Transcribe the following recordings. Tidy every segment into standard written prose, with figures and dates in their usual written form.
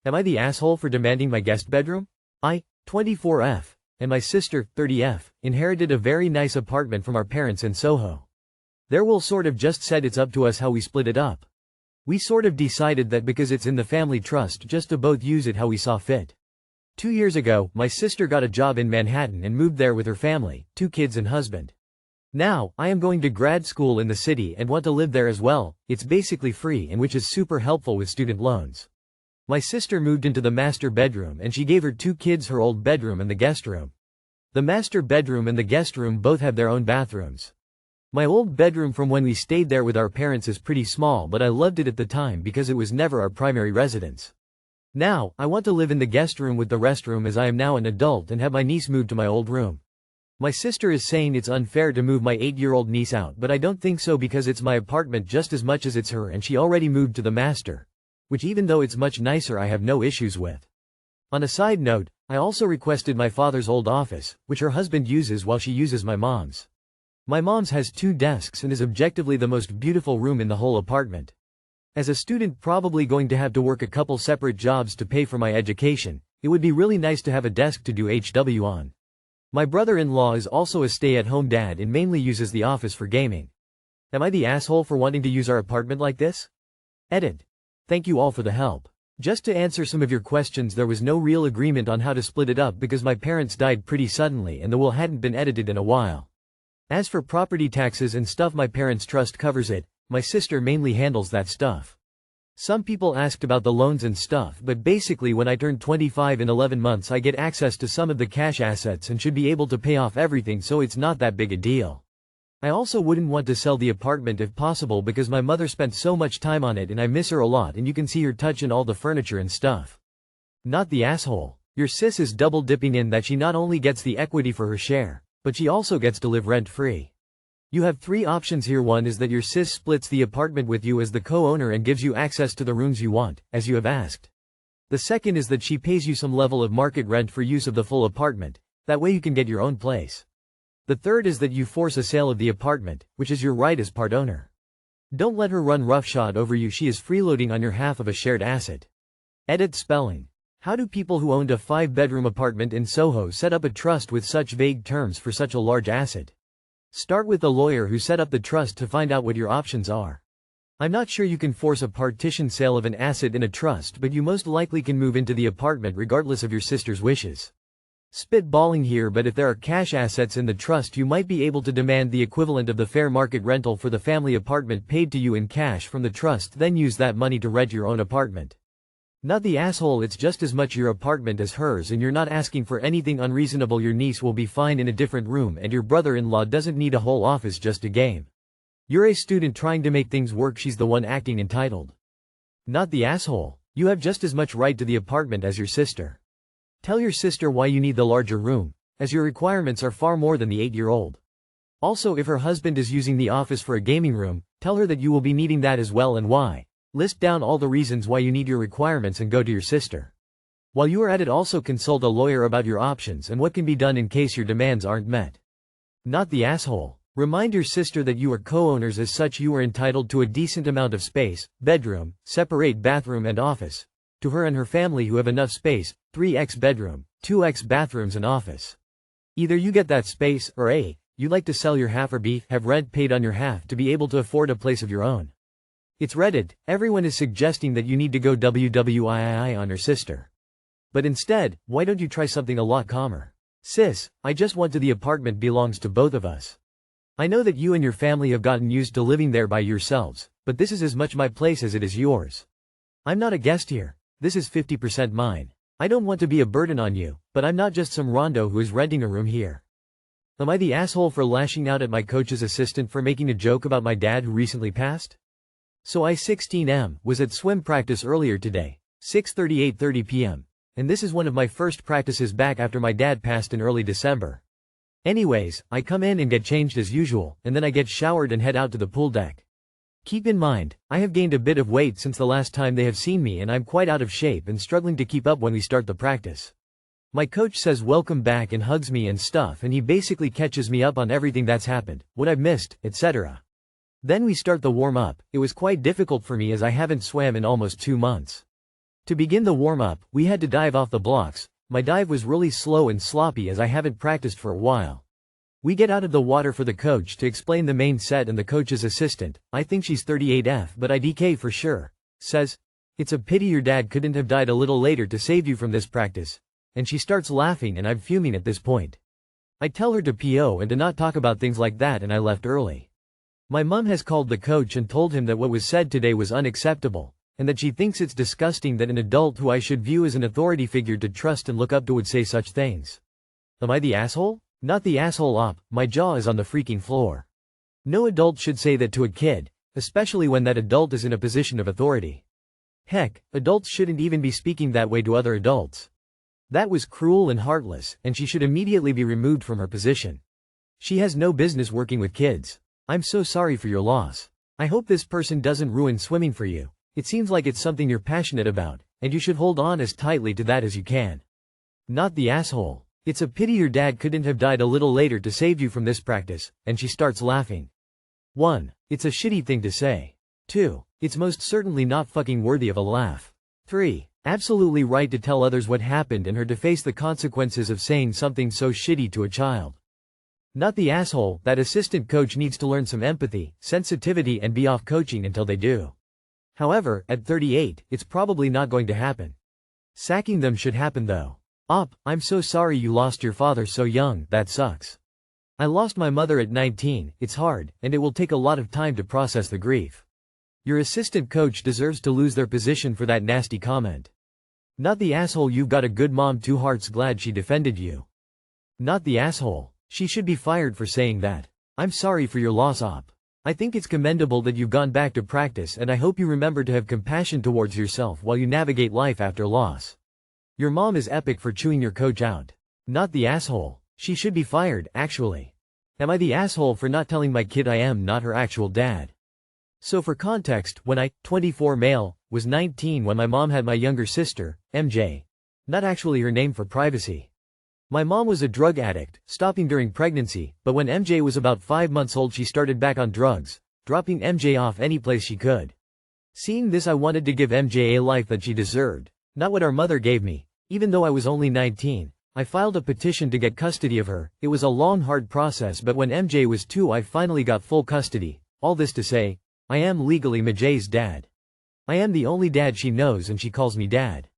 Am I the asshole for demanding my guest bedroom? I, 24F, and my sister, 30F, inherited a very nice apartment from our parents in Soho. There we'll sort of just said it's up to us how we split it up. We sort of decided that because it's in the family trust just to both use it how we saw fit. 2 years ago, my sister got a job in Manhattan and moved there with her family, 2 kids and husband. Now, I am going to grad school in the city and want to live there as well. It's basically free and which is super helpful with student loans. My sister moved into the master bedroom and she gave her 2 kids her old bedroom and the guest room. The master bedroom and the guest room both have their own bathrooms. My old bedroom from when we stayed there with our parents is pretty small, but I loved it at the time because it was never our primary residence. Now, I want to live in the guest room with the restroom as I am now an adult and have my niece move to my old room. My sister is saying it's unfair to move my 8-year-old niece out, but I don't think so because it's my apartment just as much as it's her and she already moved to the master, which even though it's much nicer I have no issues with. On a side note, I also requested my father's old office, which her husband uses while she uses my mom's. My mom's has 2 desks and is objectively the most beautiful room in the whole apartment. As a student probably going to have to work a couple separate jobs to pay for my education, it would be really nice to have a desk to do HW on. My brother-in-law is also a stay-at-home dad and mainly uses the office for gaming. Am I the asshole for wanting to use our apartment like this? Edit. Thank you all for the help. Just to answer some of your questions, there was no real agreement on how to split it up because my parents died pretty suddenly and the will hadn't been edited in a while. As for property taxes and stuff, my parents' trust covers it. My sister mainly handles that stuff. Some people asked about the loans and stuff, but basically when I turn 25 in 11 months I get access to some of the cash assets and should be able to pay off everything, so it's not that big a deal. I also wouldn't want to sell the apartment if possible because my mother spent so much time on it and I miss her a lot, and you can see her touching all the furniture and stuff. Not the asshole. Your sis is double dipping in that she not only gets the equity for her share, but she also gets to live rent-free. You have 3 options here. One is that your sis splits the apartment with you as the co-owner and gives you access to the rooms you want, as you have asked. The second is that she pays you some level of market rent for use of the full apartment, that way you can get your own place. The third is that you force a sale of the apartment, which is your right as part owner. Don't let her run roughshod over you, she is freeloading on your half of a shared asset. Edit spelling. How do people who owned a 5-bedroom apartment in Soho set up a trust with such vague terms for such a large asset? Start with the lawyer who set up the trust to find out what your options are. I'm not sure you can force a partition sale of an asset in a trust, but you most likely can move into the apartment regardless of your sister's wishes. Spitballing here, but if there are cash assets in the trust you might be able to demand the equivalent of the fair market rental for the family apartment paid to you in cash from the trust, then use that money to rent your own apartment. Not the asshole, it's just as much your apartment as hers and you're not asking for anything unreasonable. Your niece will be fine in a different room and your brother-in-law doesn't need a whole office just to game. You're a student trying to make things work, she's the one acting entitled. Not the asshole. You have just as much right to the apartment as your sister. Tell your sister why you need the larger room, as your requirements are far more than the 8-year-old. Also, if her husband is using the office for a gaming room, tell her that you will be needing that as well and why. List down all the reasons why you need your requirements and go to your sister. While you are at it, also consult a lawyer about your options and what can be done in case your demands aren't met. Not the asshole. Remind your sister that you are co-owners, as such you are entitled to a decent amount of space, bedroom, separate bathroom and office. To her and her family who have enough space, 3x bedroom, 2x bathrooms and office. Either you get that space, or A, you like to sell your half or B, have rent paid on your half to be able to afford a place of your own. It's Reddit, everyone is suggesting that you need to go WWII on her sister. But instead, why don't you try something a lot calmer? Sis, I just want to the apartment belongs to both of us. I know that you and your family have gotten used to living there by yourselves, but this is as much my place as it is yours. I'm not a guest here, this is 50% mine. I don't want to be a burden on you, but I'm not just some rondo who is renting a room here. Am I the asshole for lashing out at my coach's assistant for making a joke about my dad who recently passed? So I 16M was at swim practice earlier today, 6:30–8:30 p.m. And this is one of my first practices back after my dad passed in early December. Anyways, I come in and get changed as usual, and then I get showered and head out to the pool deck. Keep in mind, I have gained a bit of weight since the last time they have seen me and I'm quite out of shape and struggling to keep up when we start the practice. My coach says welcome back and hugs me and stuff, and he basically catches me up on everything that's happened, what I've missed, etc. Then we start the warm-up. It was quite difficult for me as I haven't swam in almost 2 months. To begin the warm-up, we had to dive off the blocks. My dive was really slow and sloppy as I haven't practiced for a while. We get out of the water for the coach to explain the main set, and the coach's assistant, I think she's 38F but IDK for sure, says, "It's a pity your dad couldn't have died a little later to save you from this practice." And she starts laughing and I'm fuming at this point. I tell her to PO and to not talk about things like that, and I left early. My mum has called the coach and told him that what was said today was unacceptable, and that she thinks it's disgusting that an adult who I should view as an authority figure to trust and look up to would say such things. Am I the asshole? Not the asshole op, my jaw is on the freaking floor. No adult should say that to a kid, especially when that adult is in a position of authority. Heck, adults shouldn't even be speaking that way to other adults. That was cruel and heartless, and she should immediately be removed from her position. She has no business working with kids. I'm so sorry for your loss. I hope this person doesn't ruin swimming for you. It seems like it's something you're passionate about, and you should hold on as tightly to that as you can. Not the asshole. It's a pity your dad couldn't have died a little later to save you from this practice, and she starts laughing. 1. It's a shitty thing to say. 2. It's most certainly not fucking worthy of a laugh. 3. Absolutely right to tell others what happened and her to face the consequences of saying something so shitty to a child. Not the asshole, that assistant coach needs to learn some empathy, sensitivity, and be off coaching until they do. However, at 38, it's probably not going to happen. Sacking them should happen though. Op, I'm so sorry you lost your father so young, that sucks. I lost my mother at 19, it's hard, and it will take a lot of time to process the grief. Your assistant coach deserves to lose their position for that nasty comment. Not the asshole, you've got a good mom, 2 hearts, glad she defended you. Not the asshole, she should be fired for saying that. I'm sorry for your loss, op. I think it's commendable that you've gone back to practice, and I hope you remember to have compassion towards yourself while you navigate life after loss. Your mom is epic for chewing your coach out. Not the asshole. She should be fired, actually. Am I the asshole for not telling my kid I am not her actual dad? So for context, when I, 24 male, was 19 when my mom had my younger sister, MJ. Not actually her name for privacy. My mom was a drug addict, stopping during pregnancy, but when MJ was about 5 months old she started back on drugs, dropping MJ off any place she could. Seeing this, I wanted to give MJ a life that she deserved. Not what our mother gave me. Even though I was only 19, I filed a petition to get custody of her. It was a long, hard process, but when MJ was 2 I finally got full custody. All this to say, I am legally MJ's dad. I am the only dad she knows and she calls me dad.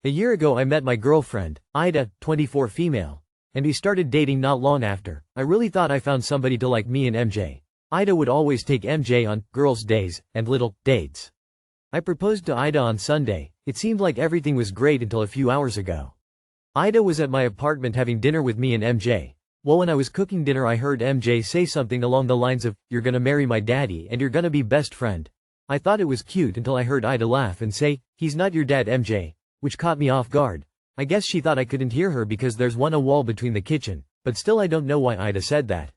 A year ago I met my girlfriend, AITA, 24 female, and we started dating not long after. I really thought I found somebody to like me and MJ. AITA would always take MJ on girls' days and little dates. I proposed to AITA on Sunday. It seemed like everything was great until a few hours ago. AITA was at my apartment having dinner with me and MJ. Well, when I was cooking dinner I heard MJ say something along the lines of, "You're gonna marry my daddy and you're gonna be best friend." I thought it was cute until I heard AITA laugh and say, "He's not your dad, MJ," which caught me off guard. I guess she thought I couldn't hear her because there's a wall between the kitchen, but still I don't know why AITA said that.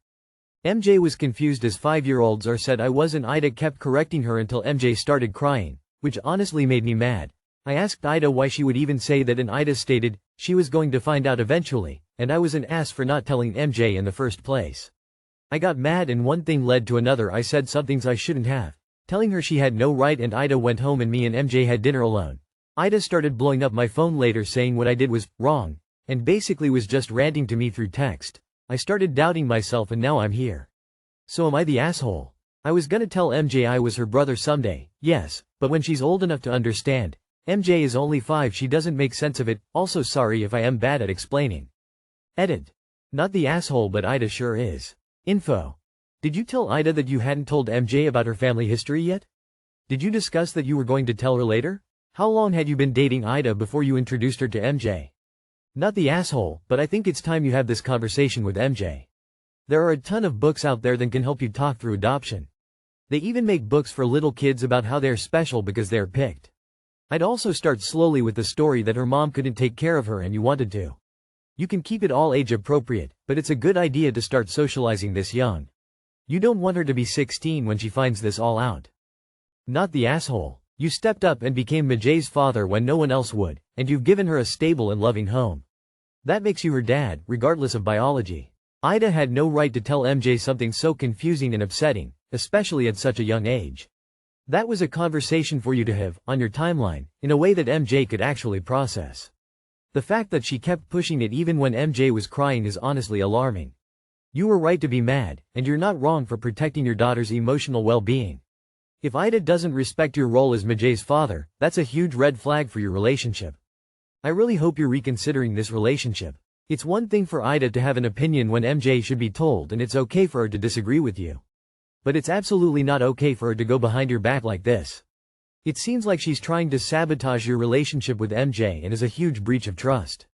MJ was confused as 5-year-olds are, said I wasn't. AITA kept correcting her until MJ started crying, which honestly made me mad. I asked AITA why she would even say that, and AITA stated, she was going to find out eventually, and I was an ass for not telling MJ in the first place. I got mad and one thing led to another. I said some things I shouldn't have, telling her she had no right, and AITA went home and me and MJ had dinner alone. AITA started blowing up my phone later saying what I did was wrong, and basically was just ranting to me through text. I started doubting myself and now I'm here. So am I the asshole? I was gonna tell MJ I was her brother someday, yes, but when she's old enough to understand. MJ is only 5, she doesn't make sense of it. Also sorry if I am bad at explaining. Edit. Not the asshole, but AITA sure is. Info. Did you tell AITA that you hadn't told MJ about her family history yet? Did you discuss that you were going to tell her later? How long had you been dating AITA before you introduced her to MJ? Not the asshole, but I think it's time you have this conversation with MJ. There are a ton of books out there that can help you talk through adoption. They even make books for little kids about how they're special because they're picked. I'd also start slowly with the story that her mom couldn't take care of her and you wanted to. You can keep it all age appropriate, but it's a good idea to start socializing this young. You don't want her to be 16 when she finds this all out. Not the asshole. You stepped up and became MJ's father when no one else would, and you've given her a stable and loving home. That makes you her dad, regardless of biology. AITA had no right to tell MJ something so confusing and upsetting, especially at such a young age. That was a conversation for you to have, on your timeline, in a way that MJ could actually process. The fact that she kept pushing it even when MJ was crying is honestly alarming. You were right to be mad, and you're not wrong for protecting your daughter's emotional well-being. If AITA doesn't respect your role as MJ's father, that's a huge red flag for your relationship. I really hope you're reconsidering this relationship. It's one thing for AITA to have an opinion when MJ should be told, and it's okay for her to disagree with you. But it's absolutely not okay for her to go behind your back like this. It seems like she's trying to sabotage your relationship with MJ and is a huge breach of trust.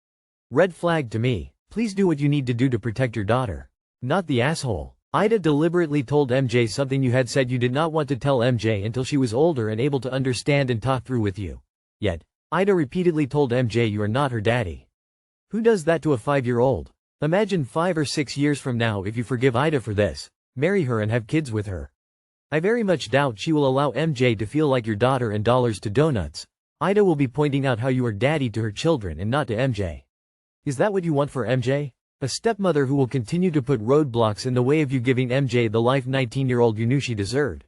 Red flag to me. Please do what you need to do to protect your daughter. Not the asshole. AITA deliberately told MJ something you had said you did not want to tell MJ until she was older and able to understand and talk through with you. Yet, AITA repeatedly told MJ you are not her daddy. Who does that to a 5-year-old? Imagine 5 or 6 years from now if you forgive AITA for this, marry her and have kids with her. I very much doubt she will allow MJ to feel like your daughter and dollars to donuts. AITA will be pointing out how you are daddy to her children and not to MJ. Is that what you want for MJ? A stepmother who will continue to put roadblocks in the way of you giving MJ the life 19-year-old you knew she deserved.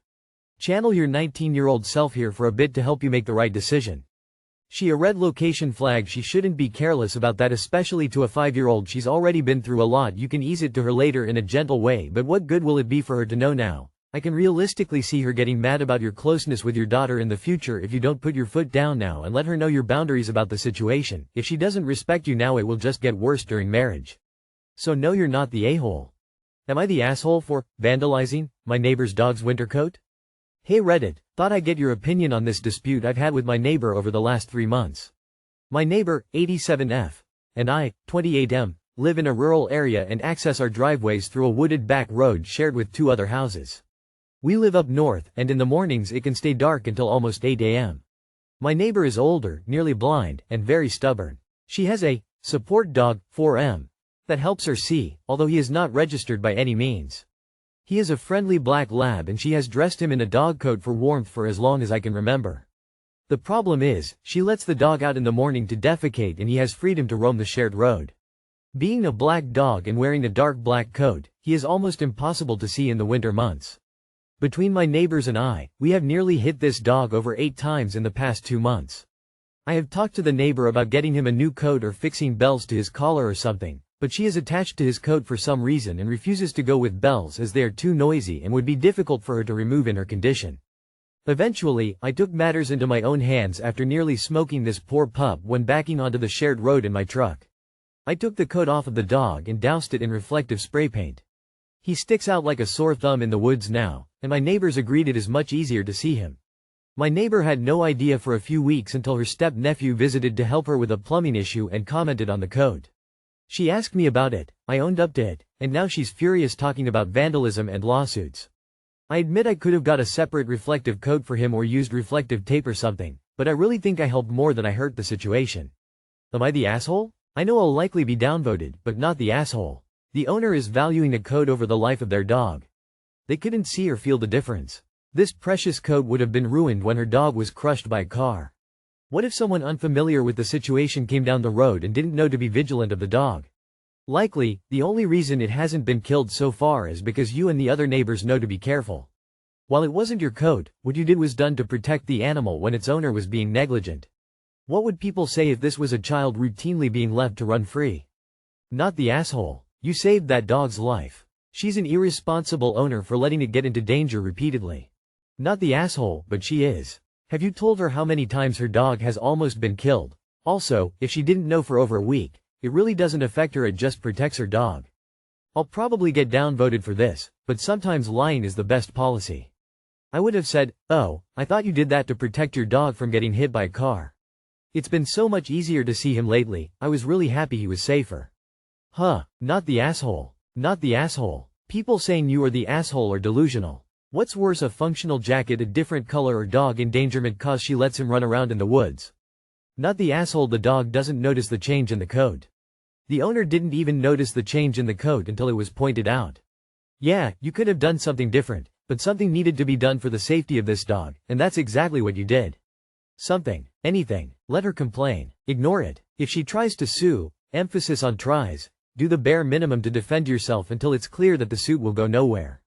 Channel your 19-year-old self here for a bit to help you make the right decision. She a red location flag. She shouldn't be careless about that, especially to a 5-year-old. She's already been through a lot. You can ease it to her later in a gentle way, but what good will it be for her to know now? I can realistically see her getting mad about your closeness with your daughter in the future if you don't put your foot down now and let her know your boundaries about the situation. If she doesn't respect you now, it will just get worse during marriage. So no, you're not the a-hole. Am I the asshole for vandalizing my neighbor's dog's winter coat? Hey Reddit, thought I'd get your opinion on this dispute I've had with my neighbor over the last 3 months. My neighbor, 87F, and I, 28M, live in a rural area and access our driveways through a wooded back road shared with 2 other houses. We live up north, and in the mornings it can stay dark until almost 8 a.m. My neighbor is older, nearly blind, and very stubborn. She has a support dog, 4M, that helps her see, although he is not registered by any means. He is a friendly black lab and she has dressed him in a dog coat for warmth for as long as I can remember. The problem is, she lets the dog out in the morning to defecate and he has freedom to roam the shared road. Being a black dog and wearing a dark black coat, he is almost impossible to see in the winter months. Between my neighbors and I, we have nearly hit this dog over 8 times in the past 2 months. I have talked to the neighbor about getting him a new coat or fixing bells to his collar or something, but she is attached to his coat for some reason and refuses to go with bells as they are too noisy and would be difficult for her to remove in her condition. Eventually, I took matters into my own hands after nearly smoking this poor pup when backing onto the shared road in my truck. I took the coat off of the dog and doused it in reflective spray paint. He sticks out like a sore thumb in the woods now, and my neighbors agreed it is much easier to see him. My neighbor had no idea for a few weeks until her step-nephew visited to help her with a plumbing issue and commented on the coat. She asked me about it, I owned up to it, and now she's furious talking about vandalism and lawsuits. I admit I could have got a separate reflective coat for him or used reflective tape or something, but I really think I helped more than I hurt the situation. Am I the asshole? I know I'll likely be downvoted, but not the asshole. The owner is valuing a coat over the life of their dog. They couldn't see or feel the difference. This precious coat would have been ruined when her dog was crushed by a car. What if someone unfamiliar with the situation came down the road and didn't know to be vigilant of the dog? Likely, the only reason it hasn't been killed so far is because you and the other neighbors know to be careful. While it wasn't your coat, what you did was done to protect the animal when its owner was being negligent. What would people say if this was a child routinely being left to run free? Not the asshole. You saved that dog's life. She's an irresponsible owner for letting it get into danger repeatedly. Not the asshole, but she is. Have you told her how many times her dog has almost been killed? Also, if she didn't know for over a week, it really doesn't affect her, it just protects her dog. I'll probably get downvoted for this, but sometimes lying is the best policy. I would have said, oh, I thought you did that to protect your dog from getting hit by a car. It's been so much easier to see him lately, I was really happy he was safer. Huh, not the asshole. Not the asshole. People saying you are the asshole are delusional. What's worse, a functional jacket a different color or dog endangerment cause she lets him run around in the woods? Not the asshole, the dog doesn't notice the change in the coat. The owner didn't even notice the change in the coat until it was pointed out. Yeah, you could have done something different, but something needed to be done for the safety of this dog, and that's exactly what you did. Something. Anything. Let her complain. Ignore it. If she tries to sue, emphasis on tries, do the bare minimum to defend yourself until it's clear that the suit will go nowhere.